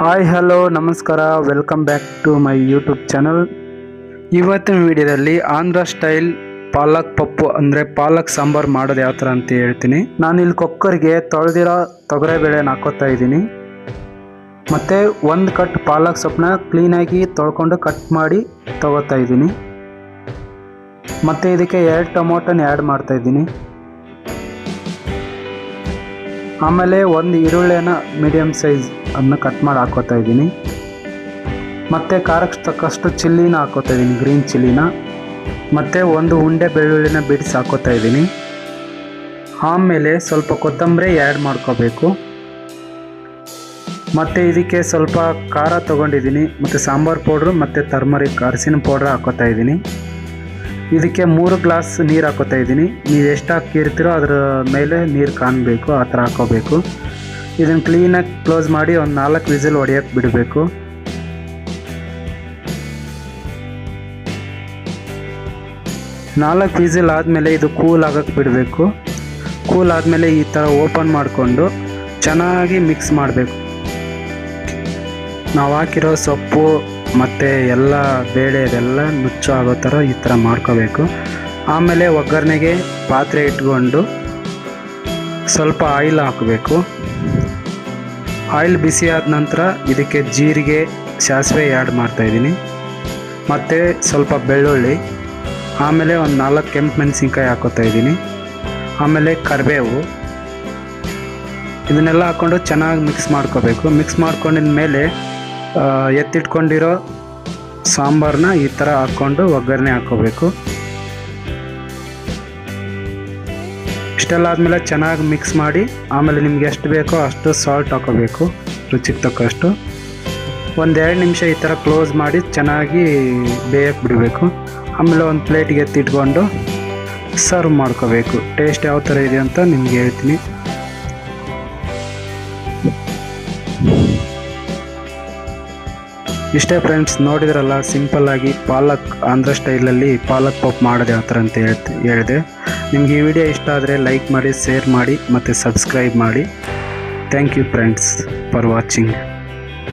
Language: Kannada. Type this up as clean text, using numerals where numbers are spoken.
ಹಾಯ್ ಹಲೋ ನಮಸ್ಕಾರ, welcome back to my YouTube channel. ಇವತ್ತಿನ ವಿಡಿಯೋದಲ್ಲಿ ಆಂಧ್ರ ಸ್ಟೈಲ್ ಪಾಲಕ್ ಪಪ್ಪು ಅಂದರೆ ಪಾಲಕ್ ಸಾಂಬಾರು ಮಾಡೋದು ಯಾವ ಥರ ಅಂತ ಹೇಳ್ತೀನಿ. ನಾನು ಇಲ್ಲಿ ಕುಕ್ಕರ್ಗೆ ತೊಳೆದಿರೋ ತೊಗರಿಬೇಳೆನ ಹಾಕೋತಾ ಇದ್ದೀನಿ. ಮತ್ತು ಒಂದು ಕಟ್ ಪಾಲಕ್ ಸೊಪ್ಪನ್ನ ಕ್ಲೀನಾಗಿ ತೊಳ್ಕೊಂಡು ಕಟ್ ಮಾಡಿ ತಗೋತಾ ಇದ್ದೀನಿ. ಮತ್ತು ಇದಕ್ಕೆ 2 ಟೊಮೊಟೊನ ಆ್ಯಡ್ ಮಾಡ್ತಾ ಇದ್ದೀನಿ. ಆಮೇಲೆ ಒಂದು ಈರುಳ್ಳಿನ ಮೀಡಿಯಮ್ ಸೈಜ್ ಅನ್ನು ಕಟ್ ಮಾಡಿ ಹಾಕೋತಾ ಇದ್ದೀನಿ. ಮತ್ತು ಖಾರಕ್ಕೆ ತಕ್ಕಷ್ಟು ಚಿಲ್ಲಿನ ಹಾಕೋತಾ ಇದ್ದೀನಿ, ಗ್ರೀನ್ ಚಿಲ್ಲಿನ. ಮತ್ತು ಒಂದು ಉಂಡೆ ಬೆಳ್ಳುಳ್ಳಿನ ಬಿಡಿಸಿ ಹಾಕೋತಾ ಇದ್ದೀನಿ. ಆಮೇಲೆ ಸ್ವಲ್ಪ ಕೊತ್ತಂಬರಿ ಆ್ಯಡ್ ಮಾಡ್ಕೋಬೇಕು. ಮತ್ತು ಇದಕ್ಕೆ ಸ್ವಲ್ಪ ಖಾರ ತೊಗೊಂಡಿದ್ದೀನಿ, ಮತ್ತು ಸಾಂಬಾರು ಪೌಡ್ರು ಮತ್ತು ಟರ್ಮರಿಕ್ ಅರಿಶಿನ ಪೌಡ್ರ್ ಹಾಕೋತಾ ಇದ್ದೀನಿ. ಇದಕ್ಕೆ 3 ಗ್ಲಾಸ್ ನೀರು ಹಾಕೋತಾ ಇದ್ದೀನಿ. ನೀವು ಎಷ್ಟು ಹಾಕಿರ್ತೀರೋ ಅದರ ಮೇಲೆ ನೀರು ಕಾಣಬೇಕು, ಆ ಥರ ಹಾಕೋಬೇಕು. ಇದನ್ನು ಕ್ಲೀನಾಗಿ ಕ್ಲೋಸ್ ಮಾಡಿ ಒಂದು 4 ವಿಸಿಲ್ ಹೊಡೆಯೋಕ್ಕೆ ಬಿಡಬೇಕು. ನಾಲ್ಕು ವಿಸಿಲ್ ಆದಮೇಲೆ ಇದು ಕೂಲ್ ಆಗೋಕ್ಕೆ ಬಿಡಬೇಕು. ಕೂಲ್ ಆದಮೇಲೆ ಈ ಥರ ಓಪನ್ ಮಾಡಿಕೊಂಡು ಚೆನ್ನಾಗಿ ಮಿಕ್ಸ್ ಮಾಡಬೇಕು. ನಾವು ಹಾಕಿರೋ ಸೊಪ್ಪು ಮತ್ತು ಎಲ್ಲ ಬೇಳೆ ಇದೆಲ್ಲ ನುಚ್ಚು ಆಗೋ ಥರ ಈ ಥರ ಮಾಡ್ಕೋಬೇಕು. ಆಮೇಲೆ ಒಗ್ಗರಣೆಗೆ ಪಾತ್ರೆ ಇಟ್ಕೊಂಡು ಸ್ವಲ್ಪ ಆಯಿಲ್ ಹಾಕಬೇಕು. ಆಯಿಲ್ ಬಿಸಿ ಆದ ನಂತರ ಇದಕ್ಕೆ ಜೀರಿಗೆ, ಸಾಸಿವೆ ಆ್ಯಡ್ ಮಾಡ್ತಾಯಿದ್ದೀನಿ. ಮತ್ತು ಸ್ವಲ್ಪ ಬೆಳ್ಳುಳ್ಳಿ, ಆಮೇಲೆ ಒಂದು 4 ಕೆಂಪು ಮೆಣಸಿನ್ಕಾಯಿ ಹಾಕೋತಾ ಇದ್ದೀನಿ. ಆಮೇಲೆ ಕರಿಬೇವು, ಇದನ್ನೆಲ್ಲ ಹಾಕ್ಕೊಂಡು ಚೆನ್ನಾಗಿ ಮಿಕ್ಸ್ ಮಾಡ್ಕೋಬೇಕು. ಮಿಕ್ಸ್ ಮಾಡ್ಕೊಂಡಿದ ಮೇಲೆ ಎತ್ತಿಟ್ಕೊಂಡಿರೋ ಸಾಂಬಾರನ್ನ ಈ ಥರ ಹಾಕ್ಕೊಂಡು ಒಗ್ಗರಣೆ ಹಾಕ್ಕೋಬೇಕು. ಇಷ್ಟೆಲ್ಲ ಆದಮೇಲೆ ಚೆನ್ನಾಗಿ ಮಿಕ್ಸ್ ಮಾಡಿ ಆಮೇಲೆ ನಿಮ್ಗೆ ಎಷ್ಟು ಬೇಕೋ ಅಷ್ಟು ಸಾಲ್ಟ್ ಹಾಕೋಬೇಕು, ರುಚಿಗೆ ತಕ್ಕಷ್ಟು. 1-2 ನಿಮಿಷ ಈ ಥರ ಕ್ಲೋಸ್ ಮಾಡಿ ಚೆನ್ನಾಗಿ ಬೇಯಕ್ಕೆ ಬಿಡಬೇಕು. ಆಮೇಲೆ ಒಂದು ಪ್ಲೇಟಿಗೆ ಎತ್ತಿಟ್ಕೊಂಡು ಸರ್ವ್ ಮಾಡ್ಕೋಬೇಕು. ಟೇಸ್ಟ್ ಯಾವ ಥರ ಇದೆ ಅಂತ ನಿಮ್ಗೆ ಹೇಳ್ತೀನಿ. ಇಷ್ಟೇ ಫ್ರೆಂಡ್ಸ್, ನೋಡಿದ್ರಲ್ಲ ಸಿಂಪಲ್ಲಾಗಿ ಪಾಲಕ್ ಆಂಧ್ರ ಸ್ಟೈಲಲ್ಲಿ ಪಾಲಕ್ ಪಪ್ ಮಾಡೋದು ಯಾವ ಥರ ಅಂತ ಹೇಳಿದೆ. ನಿಮ್ಗೆ ಈ ವಿಡಿಯೋ ಇಷ್ಟ ಆದರೆ ಲೈಕ್ ಮಾಡಿ, ಶೇರ್ ಮಾಡಿ ಮತ್ತು ಸಬ್ಸ್ಕ್ರೈಬ್ ಮಾಡಿ. Thank you friends for watching.